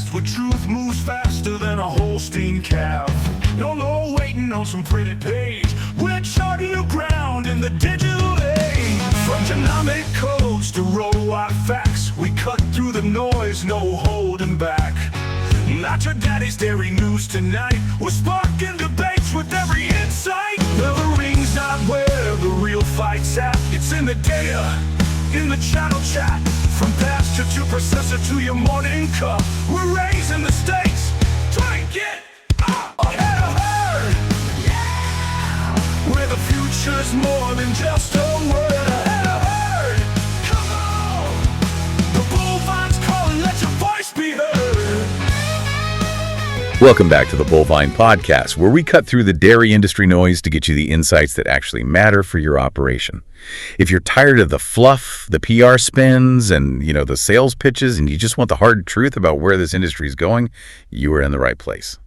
Podcast, where truth moves faster than a Holstein calf. No waiting on some pretty page. We're charting new ground in the digital age. From genomic codes to row-wide facts, we cut through the noise, no holding back. Not your daddy's dairy news tonight. We're sparking debates with every insight. The ring's not where the real fight's at. It's in the data, in the channel chat. From pasture to processor to your morning cup, we're raising the stakes. Try and get ahead of herd. Yeah! Where the future's more than just a word. Ahead of herd. Come on! The Bullvine's calling, let your voice be heard. Welcome back to the Bullvine Podcast, where we cut through the dairy industry noise to get you the insights that actually matter for your operation. If you're tired of the fluff, the PR spins, and the sales pitches, and you just want the hard truth about where this industry is going, you are in the right place.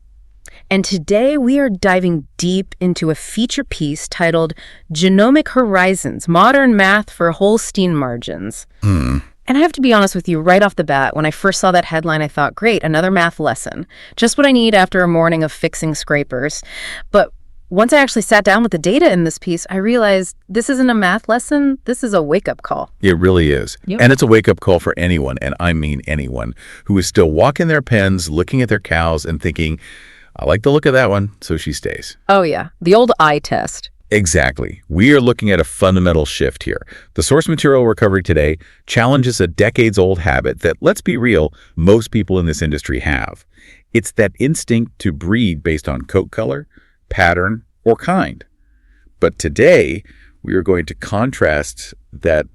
And today we are diving deep into a feature piece titled Genomic Horizons, Modern Math for Holstein Margins. And I have to be honest with you, right off the bat, when I first saw that headline, I thought, great, another math lesson. Just what I need after a morning of fixing scrapers. But once I actually sat down with the data in this piece, I realized this isn't a math lesson, this is a wake-up call. It really is. Yep. And it's a wake-up call for anyone, and I mean anyone, who is still walking their pens, looking at their cows, and thinking, I like the look of that one, so she stays. Oh yeah, the old eye test. Exactly. We are looking at a fundamental shift here. The source material recovery today challenges a decades-old habit that, let's be real, most people in this industry have. It's that instinct to breed based on coat color, pattern, or kind. But today, we are going to contrast that,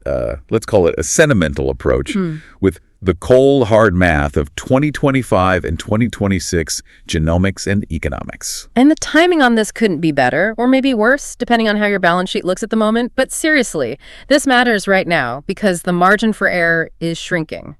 let's call it a sentimental approach, with the cold, hard math of 2025 and 2026 genomics and economics. And the timing on this couldn't be better, or maybe worse, depending on how your balance sheet looks at the moment. But seriously, this matters right now because the margin for error is shrinking.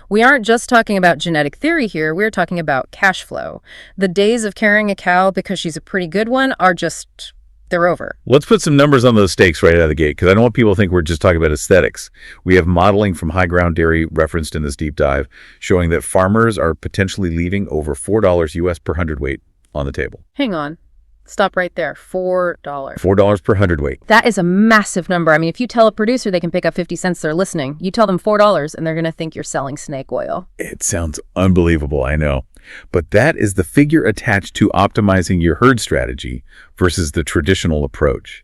We aren't just talking about genetic theory here, we're talking about cash flow. The days of carrying a cow because she's a pretty good one are just... they're over. Let's put some numbers on those stakes right out of the gate, because I don't want people to think we're just talking about aesthetics. We have modeling from High Ground Dairy referenced in this deep dive, showing that farmers are potentially leaving over $4 US per hundredweight on the table. Hang on. Stop right there. $4. $4 per hundredweight. That is a massive number. I mean, if you tell a producer they can pick up 50 cents, they're listening. You tell them $4 and they're going to think you're selling snake oil. It sounds unbelievable, I know. But that is the figure attached to optimizing your herd strategy versus the traditional approach.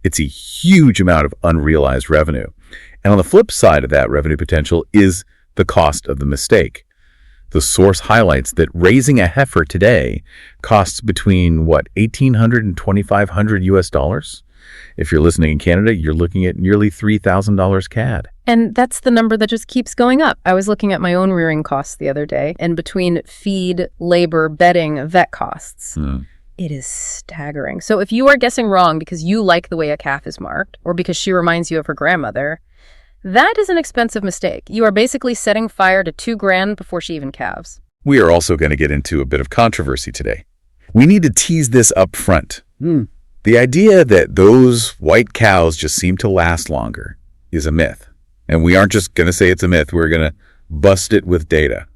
It's a huge amount of unrealized revenue. And on the flip side of that revenue potential is the cost of the mistake. The source highlights that raising a heifer today costs between, $1,800 and $2,500 US dollars? If you're listening in Canada, you're looking at nearly $3,000 CAD. And that's the number that just keeps going up. I was looking at my own rearing costs the other day, and between feed, labor, bedding, vet costs, it is staggering. So if you are guessing wrong because you like the way a calf is marked, or because she reminds you of her grandmother, that is an expensive mistake. You are basically setting fire to $2,000 before she even calves. We are also going to get into a bit of controversy today. We need to tease this up front. The idea that those white cows just seem to last longer is a myth. And we aren't just going to say it's a myth. We're going to bust it with data.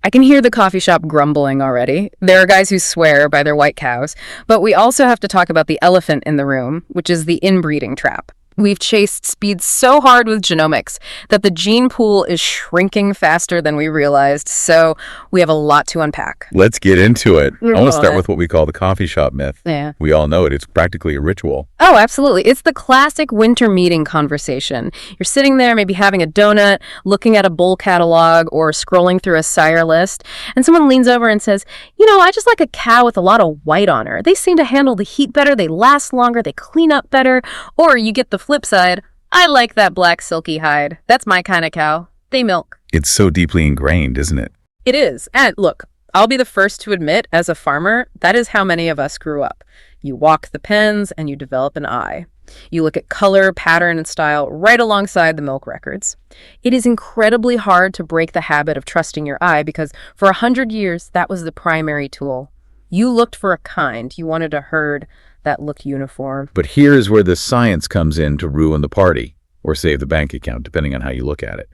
I can hear the coffee shop grumbling already. There are guys who swear by their white cows. But we also have to talk about the elephant in the room, which is the inbreeding trap. We've chased speed so hard with genomics that the gene pool is shrinking faster than we realized, so we have a lot to unpack. Let's get into it. I want to start with what we call the coffee shop myth. Yeah. We all know it. It's practically a ritual. Oh, absolutely. It's the classic winter meeting conversation. You're sitting there, maybe having a donut, looking at a bull catalog, or scrolling through a sire list, and someone leans over and says, I just like a cow with a lot of white on her. They seem to handle the heat better, they last longer, they clean up better. Or you get the flip side, I like that black silky hide. That's my kind of cow. They milk. It's so deeply ingrained, isn't it? It is. And look, I'll be the first to admit, as a farmer, that is how many of us grew up. You walk the pens and you develop an eye. You look at color, pattern, and style right alongside the milk records. It is incredibly hard to break the habit of trusting your eye because for 100 years, that was the primary tool. You looked for a kind. You wanted a herd that looked uniform. But here's where the science comes in to ruin the party, or save the bank account, depending on how you look at it.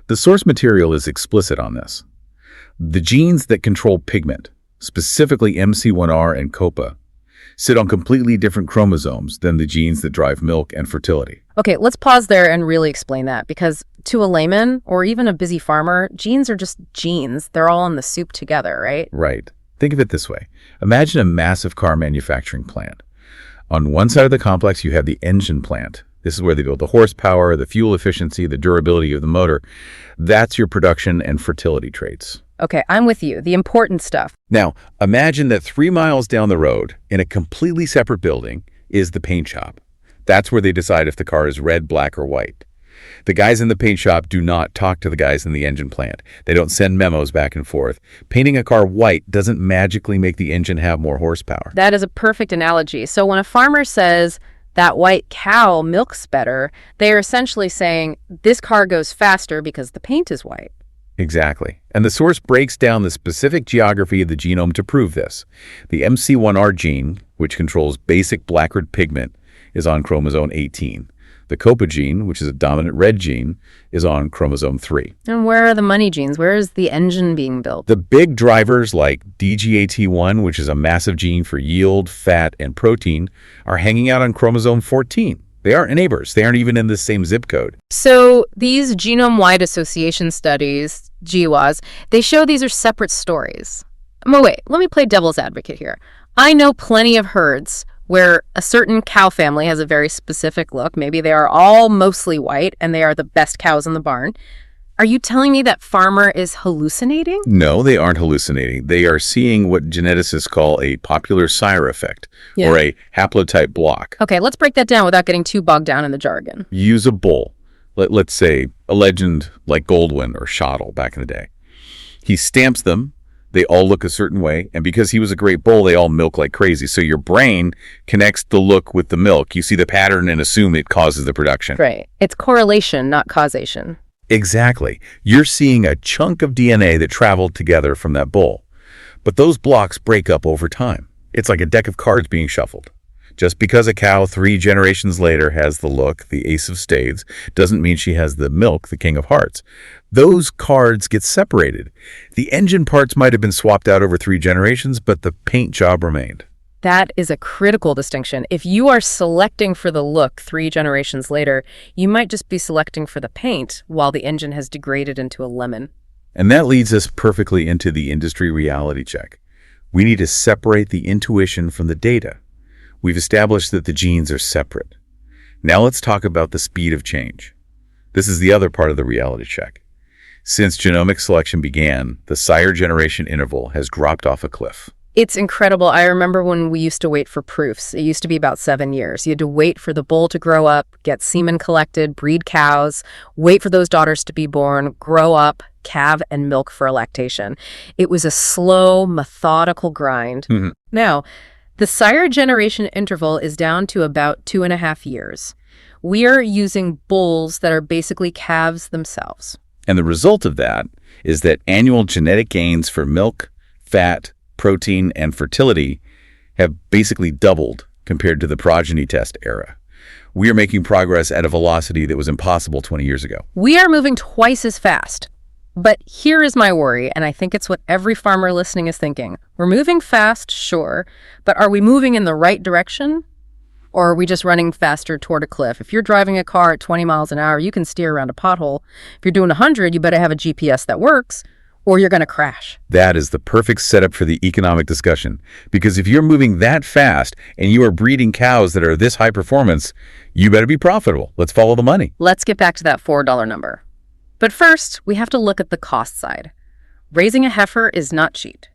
The source material is explicit on this. The genes that control pigment, specifically MC1R and COPA, sit on completely different chromosomes than the genes that drive milk and fertility. Okay, let's pause there and really explain that, because to a layman or even a busy farmer, genes are just genes. They're all in the soup together, right? Right. Think of it this way. Imagine a massive car manufacturing plant. On one side of the complex, you have the engine plant. This is where they build the horsepower, the fuel efficiency, the durability of the motor. That's your production and fertility traits. Okay, I'm with you. The important stuff. Now, imagine that 3 miles down the road, in a completely separate building, is the paint shop. That's where they decide if the car is red, black, or white. The guys in the paint shop do not talk to the guys in the engine plant. They don't send memos back and forth. Painting a car white doesn't magically make the engine have more horsepower. That is a perfect analogy. So when a farmer says that white cow milks better, they are essentially saying this car goes faster because the paint is white. Exactly. And the source breaks down the specific geography of the genome to prove this. The MC1R gene, which controls basic black red pigment, is on chromosome 18. The COPA gene, which is a dominant red gene, is on chromosome 3. And where are the money genes? Where is the engine being built? The big drivers like DGAT1, which is a massive gene for yield, fat, and protein, are hanging out on chromosome 14. They aren't neighbors. They aren't even in the same zip code. So these genome-wide association studies, GWAS, they show these are separate stories. But wait, let me play devil's advocate here. I know plenty of herds where a certain cow family has a very specific look. Maybe they are all mostly white and they are the best cows in the barn. Are you telling me that farmer is hallucinating? No, they aren't hallucinating. They are seeing what geneticists call a popular sire effect, or a haplotype block. Okay, let's break that down without getting too bogged down in the jargon. Use a bull. Let's say a legend like Goldwyn or Shottle back in the day. He stamps them. They all look a certain way. And because he was a great bull, they all milk like crazy. So your brain connects the look with the milk. You see the pattern and assume it causes the production. Right. It's correlation, not causation. Exactly. You're seeing a chunk of DNA that traveled together from that bull. But those blocks break up over time. It's like a deck of cards being shuffled. Just because a cow 3 generations later has the look, the ace of spades, doesn't mean she has the milk, the king of hearts. Those cards get separated. The engine parts might have been swapped out over 3 generations, but the paint job remained. That is a critical distinction. If you are selecting for the look 3 generations later, you might just be selecting for the paint while the engine has degraded into a lemon. And that leads us perfectly into the industry reality check. We need to separate the intuition from the data. We've established that the genes are separate. Now let's talk about the speed of change. This is the other part of the reality check. Since genomic selection began, the sire generation interval has dropped off a cliff. It's incredible. I remember when we used to wait for proofs. It used to be about 7 years. You had to wait for the bull to grow up, get semen collected, breed cows, wait for those daughters to be born, grow up, calve, and milk for lactation. It was a slow, methodical grind. Now, the sire generation interval is down to about 2.5 years. We are using bulls that are basically calves themselves. And the result of that is that annual genetic gains for milk, fat, protein, and fertility have basically doubled compared to the progeny test era. We are making progress at a velocity that was impossible 20 years ago. We are moving twice as fast. But here is my worry, and I think it's what every farmer listening is thinking. We're moving fast, sure, but are we moving in the right direction? Or are we just running faster toward a cliff? If you're driving a car at 20 miles an hour, you can steer around a pothole. If you're doing 100, you better have a GPS that works, or you're going to crash. That is the perfect setup for the economic discussion. Because if you're moving that fast and you are breeding cows that are this high performance, you better be profitable. Let's follow the money. Let's get back to that $4 number. But first, we have to look at the cost side. Raising a heifer is not cheap.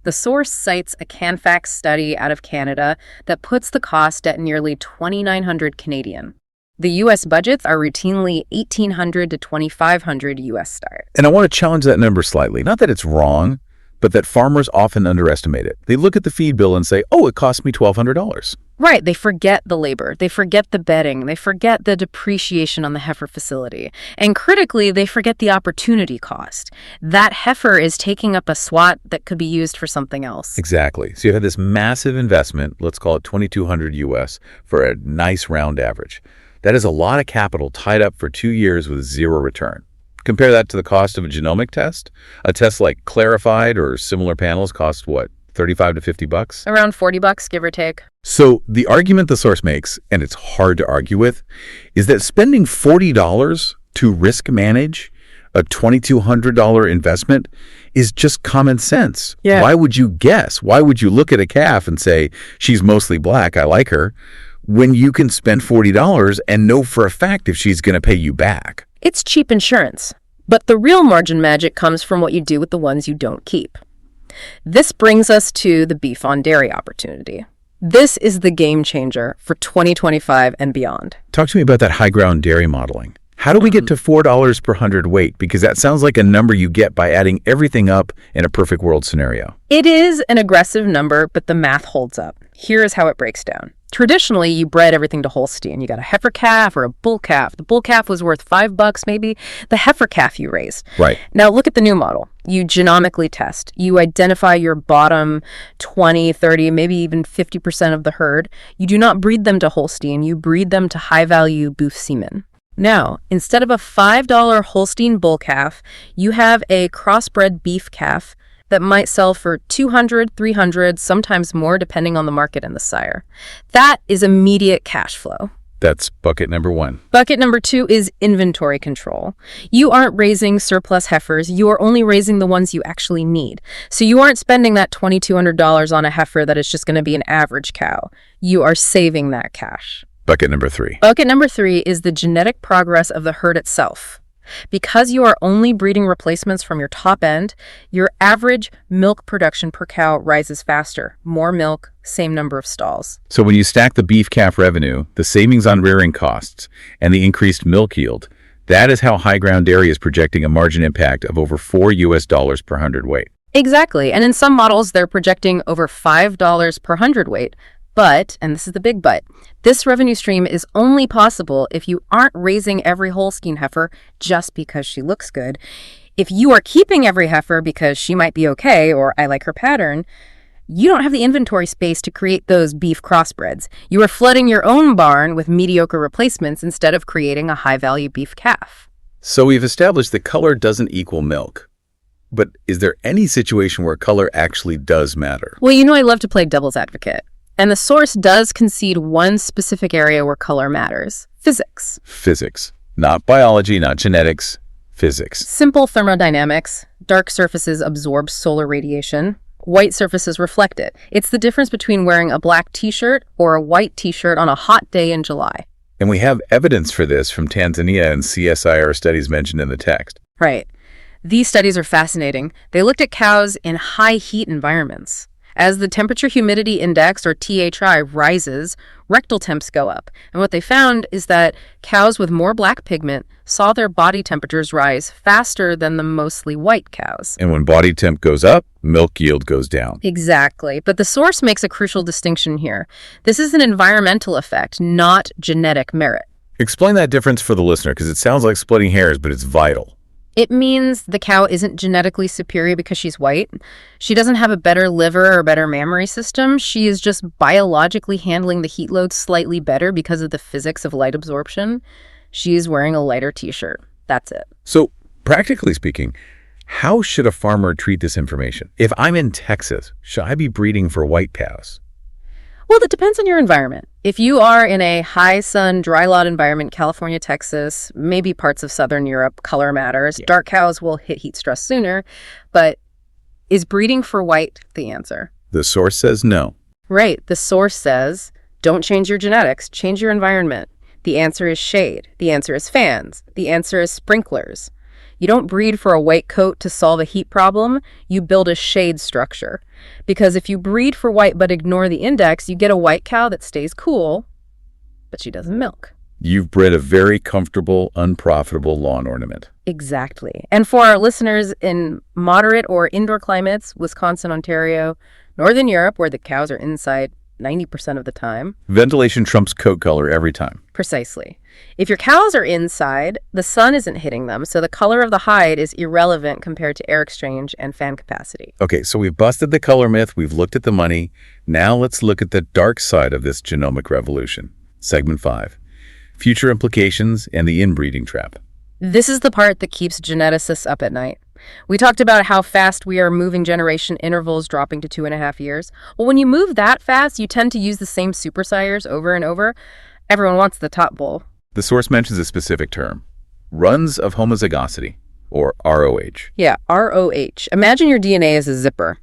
The source cites a Canfax study out of Canada that puts the cost at nearly $2,900 Canadian. The U.S. budgets are routinely $1,800 to $2,500 U.S. dollars. And I want to challenge that number slightly. Not that it's wrong, but that farmers often underestimate it. They look at the feed bill and say, oh, it cost me $1,200. Right. They forget the labor. They forget the bedding. They forget the depreciation on the heifer facility. And critically, they forget the opportunity cost. That heifer is taking up a SWAT that could be used for something else. Exactly. So you have this massive investment, let's call it $2,200 US, for a nice round average. That is a lot of capital tied up for 2 years with zero return. Compare that to the cost of a genomic test. A test like Clarified or similar panels cost what, 35 to 50 bucks? Around $40, give or take. So the argument the source makes, and it's hard to argue with, is that spending $40 to risk manage a $2,200 investment is just common sense. Yeah. Why would you guess? Why would you look at a calf and say, she's mostly black, I like her, when you can spend $40 and know for a fact if she's going to pay you back? It's cheap insurance. But the real margin magic comes from what you do with the ones you don't keep. This brings us to the beef on dairy opportunity. This is the game changer for 2025 and beyond. Talk to me about that high ground dairy modeling. How do we get to $4 per hundredweight? Because that sounds like a number you get by adding everything up in a perfect world scenario. It is an aggressive number, but the math holds up. Here is how it breaks down. Traditionally, you bred everything to Holstein. You got a heifer calf or a bull calf. The bull calf was worth $5 maybe. The heifer calf you raised. Right. Now look at the new model. You genomically test. You identify your bottom 20, 30, maybe even 50% of the herd. You do not breed them to Holstein. You breed them to high-value beef semen. Now, instead of a $5 Holstein bull calf, you have a crossbred beef calf that might sell for $200, $300, sometimes more depending on the market and the sire. That is immediate cash flow. That's bucket number one. Bucket number two is inventory control. You aren't raising surplus heifers. You are only raising the ones you actually need. So you aren't spending that $2,200 on a heifer that is just going to be an average cow. You are saving that cash. Bucket number three. Bucket number three is the genetic progress of the herd itself. Because you are only breeding replacements from your top end, your average milk production per cow rises faster. More milk, same number of stalls. So when you stack the beef calf revenue, the savings on rearing costs, and the increased milk yield, that is how high ground dairy is projecting a margin impact of over $4 per hundredweight. Exactly. And in some models, they're projecting over $5 per hundredweight. But, and this is the big but, this revenue stream is only possible if you aren't raising every Holstein heifer just because she looks good. If you are keeping every heifer because she might be okay or I like her pattern, you don't have the inventory space to create those beef crossbreds. You are flooding your own barn with mediocre replacements instead of creating a high-value beef calf. So we've established that color doesn't equal milk. But is there any situation where color actually does matter? Well, I love to play devil's advocate. And the source does concede one specific area where color matters: physics. Physics. Not biology, not genetics. Physics. Simple thermodynamics. Dark surfaces absorb solar radiation. White surfaces reflect it. It's the difference between wearing a black t-shirt or a white t-shirt on a hot day in July. And we have evidence for this from Tanzania and CSIR studies mentioned in the text. Right. These studies are fascinating. They looked at cows in high heat environments. As the temperature humidity index, or THI, rises, rectal temps go up. And what they found is that cows with more black pigment saw their body temperatures rise faster than the mostly white cows. And when body temp goes up, milk yield goes down. Exactly. But the source makes a crucial distinction here. This is an environmental effect, not genetic merit. Explain that difference for the listener, because it sounds like splitting hairs, but it's vital. It means the cow isn't genetically superior because she's white. She doesn't have a better liver or better mammary system. She is just biologically handling the heat load slightly better because of the physics of light absorption. She's wearing a lighter t-shirt. That's it. So, practically speaking, how should a farmer treat this information? If I'm in Texas, should I be breeding for white cows? Well, it depends on your environment. If you are in a high sun, dry lot environment, California, Texas, maybe parts of Southern Europe, color matters. Yeah. Dark cows will hit heat stress sooner. But is breeding for white the answer? The source says no. Right. The source says, don't change your genetics, change your environment. The answer is shade. The answer is fans. The answer is sprinklers. You don't breed for a white coat to solve a heat problem. You build a shade structure. Because if you breed for white but ignore the index, you get a white cow that stays cool, but she doesn't milk. You've bred a very comfortable, unprofitable lawn ornament. Exactly. And for our listeners in moderate or indoor climates, Wisconsin, Ontario, Northern Europe, where the cows are inside 90% of the time. Ventilation trumps coat color every time. Precisely. If your cows are inside, the sun isn't hitting them, so the color of the hide is irrelevant compared to air exchange and fan capacity. Okay, so we've busted the color myth, we've looked at the money. Now let's look at the dark side of this genomic revolution. Segment 5. Future implications and the inbreeding trap. This is the part that keeps geneticists up at night. We talked about how fast we are moving generation intervals dropping to 2.5 years. Well, when you move that fast, you tend to use the same super sires over and over. Everyone wants the top bull. The source mentions a specific term, runs of homozygosity, or ROH. Yeah, ROH. Imagine your DNA as a zipper.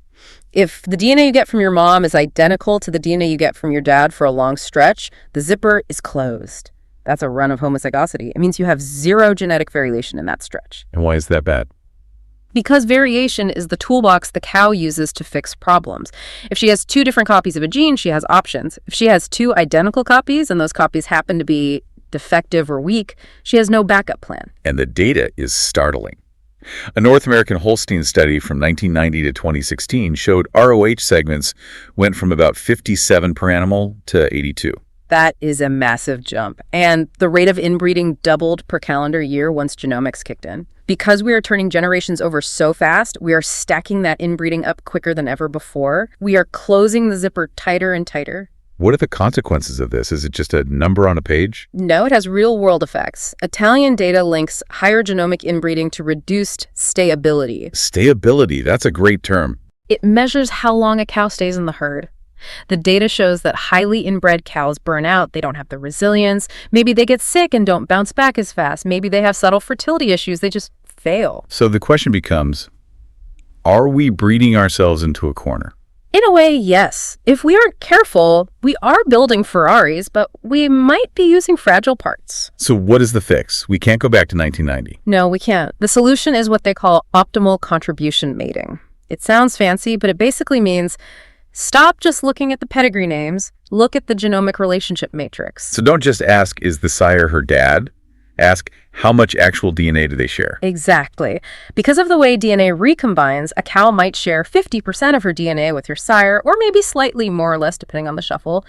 If the DNA you get from your mom is identical to the DNA you get from your dad for a long stretch, the zipper is closed. That's a run of homozygosity. It means you have zero genetic variation in that stretch. And why is that bad? Because variation is the toolbox the cow uses to fix problems. If she has 2 different copies of a gene, she has options. If she has 2 identical copies and those copies happen to be defective or weak, she has no backup plan. And the data is startling. A North American Holstein study from 1990 to 2016 showed ROH segments went from about 57 per animal to 82. That is a massive jump. And the rate of inbreeding doubled per calendar year once genomics kicked in. Because we are turning generations over so fast, we are stacking that inbreeding up quicker than ever before. We are closing the zipper tighter and tighter. What are the consequences of this? Is it just a number on a page? No, it has real-world effects. Italian data links higher genomic inbreeding to reduced stayability. Stayability, that's a great term. It measures how long a cow stays in the herd. The data shows that highly inbred cows burn out. They don't have the resilience. Maybe they get sick and don't bounce back as fast. Maybe they have subtle fertility issues. They just fail. So the question becomes, are we breeding ourselves into a corner? In a way, yes. If we aren't careful, we are building Ferraris, but we might be using fragile parts. So what is the fix? We can't go back to 1990. No, we can't. The solution is what they call optimal contribution mating. It sounds fancy, but it basically means stop just looking at the pedigree names, look at the genomic relationship matrix. So don't just ask, is the sire her dad? Ask, how much actual DNA do they share? Exactly. Because of the way DNA recombines, a cow might share 50% of her DNA with your sire, or maybe slightly more or less depending on the shuffle.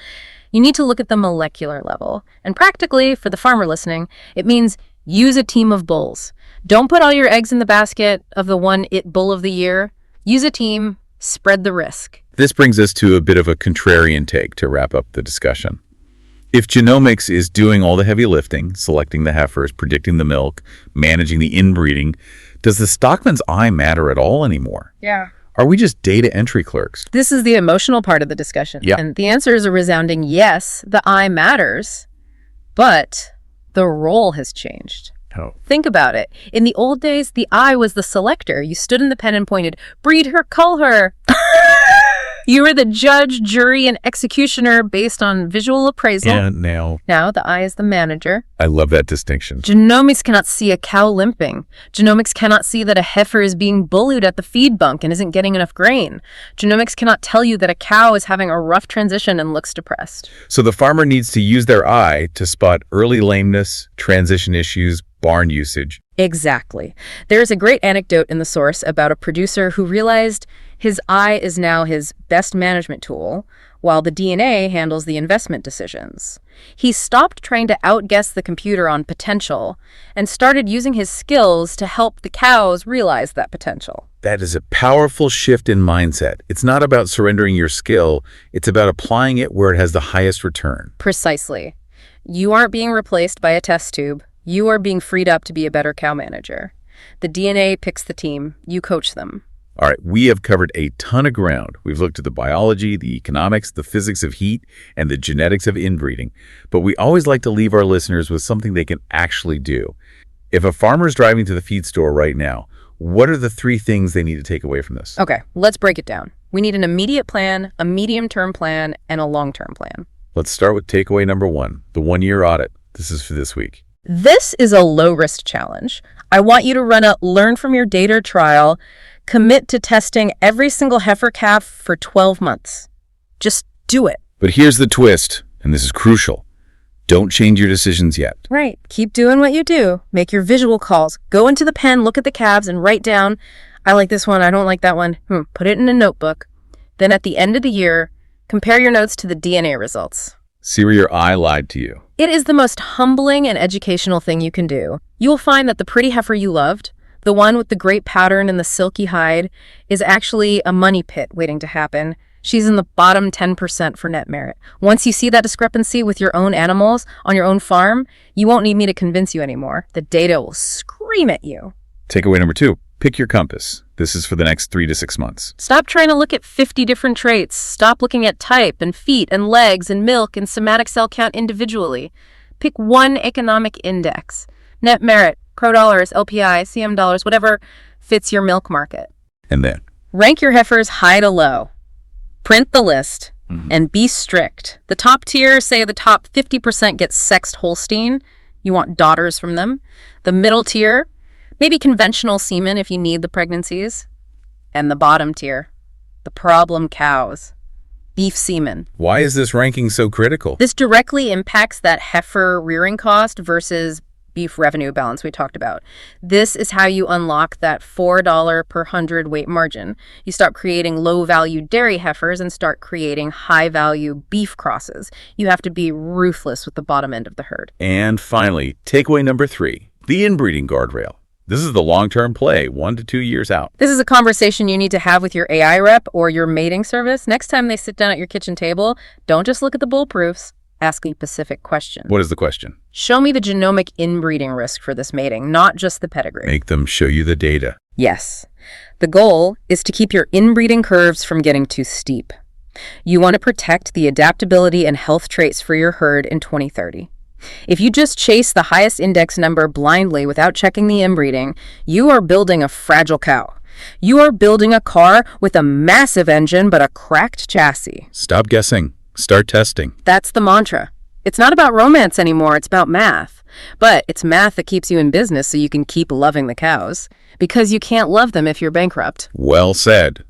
You need to look at the molecular level. And practically, for the farmer listening, it means use a team of bulls. Don't put all your eggs in the basket of the one bull of the year. Use a team, spread the risk. This brings us to a bit of a contrarian take to wrap up the discussion. If genomics is doing all the heavy lifting, selecting the heifers, predicting the milk, managing the inbreeding, does the stockman's eye matter at all anymore? Yeah. Are we just data entry clerks? This is the emotional part of the discussion. Yeah. And the answer is a resounding yes, the eye matters, but the role has changed. Oh. Think about it. In the old days, the eye was the selector. You stood in the pen and pointed, breed her, cull her. You were the judge, jury, and executioner based on visual appraisal. And now the eye is the manager. I love that distinction. Genomics cannot see a cow limping. Genomics cannot see that a heifer is being bullied at the feed bunk and isn't getting enough grain. Genomics cannot tell you that a cow is having a rough transition and looks depressed. So the farmer needs to use their eye to spot early lameness, transition issues, barn usage. Exactly. There is a great anecdote in the source about a producer who realized his eye is now his best management tool, while the DNA handles the investment decisions. He stopped trying to outguess the computer on potential and started using his skills to help the cows realize that potential. That is a powerful shift in mindset. It's not about surrendering your skill. It's about applying it where it has the highest return. Precisely. You aren't being replaced by a test tube. You are being freed up to be a better cow manager. The DNA picks the team. You coach them. All right, we have covered a ton of ground. We've looked at the biology, the economics, the physics of heat, and the genetics of inbreeding. But we always like to leave our listeners with something they can actually do. If a farmer's driving to the feed store right now, what are the 3 things they need to take away from this? Okay, let's break it down. We need an immediate plan, a medium-term plan, and a long-term plan. Let's start with takeaway number 1, the 1-year audit. This is for this week. This is a low-risk challenge. I want you to run a learn from your data trial, commit to testing every single heifer calf for 12 months. Just do it. But here's the twist, and this is crucial. Don't change your decisions yet. Right. Keep doing what you do. Make your visual calls. Go into the pen, look at the calves, and write down, I like this one, I don't like that one. Put it in a notebook. Then at the end of the year, compare your notes to the DNA results. See where your eye lied to you. It is the most humbling and educational thing you can do. You will find that the pretty heifer you loved, the one with the great pattern and the silky hide, is actually a money pit waiting to happen She's in the bottom 10% for net merit. Once you see that discrepancy with your own animals on your own farm, you won't need me to convince you anymore. The data will scream at you. Takeaway number 2, pick your compass. This is for the next 3 to 6 months. Stop trying to look at 50 different traits. Stop looking at type and feet and legs and milk and somatic cell count individually. Pick one economic index. Net merit, crow dollars, LPI, CM dollars, whatever fits your milk market. And then? Rank your heifers high to low. Print the list and be strict. The top tier, say the top 50% get sexed Holstein. You want daughters from them. The middle tier, maybe conventional semen if you need the pregnancies. And the bottom tier, the problem cows. Beef semen. Why is this ranking so critical? This directly impacts that heifer rearing cost versus beef revenue balance we talked about. This is how you unlock that $4 per hundredweight margin. You stop creating low-value dairy heifers and start creating high-value beef crosses. You have to be ruthless with the bottom end of the herd. And finally, takeaway number 3, the inbreeding guardrail. This is the long-term play, 1 to 2 years out. This is a conversation you need to have with your AI rep or your mating service. Next time they sit down at your kitchen table, don't just look at the bull proofs. Ask a specific question. What is the question? Show me the genomic inbreeding risk for this mating, not just the pedigree. Make them show you the data. Yes. The goal is to keep your inbreeding curves from getting too steep. You want to protect the adaptability and health traits for your herd in 2030. If you just chase the highest index number blindly without checking the inbreeding, you are building a fragile cow. You are building a car with a massive engine but a cracked chassis. Stop guessing. Start testing. That's the mantra. It's not about romance anymore, it's about math. But it's math that keeps you in business so you can keep loving the cows. Because you can't love them if you're bankrupt. Well said.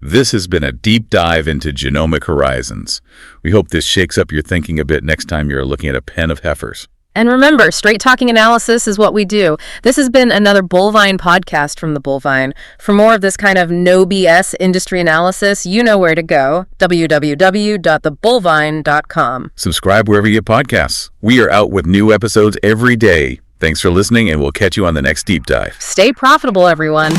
This has been a deep dive into genomic horizons. We hope this shakes up your thinking a bit next time you're looking at a pen of heifers. And remember, straight talking analysis is what we do. This has been another Bullvine podcast from the Bullvine. For more of this kind of no BS industry analysis, you know where to go. www.thebullvine.com. Subscribe wherever you get podcasts. We are out with new episodes every day. Thanks for listening, and we'll catch you on the next deep dive. Stay profitable, everyone.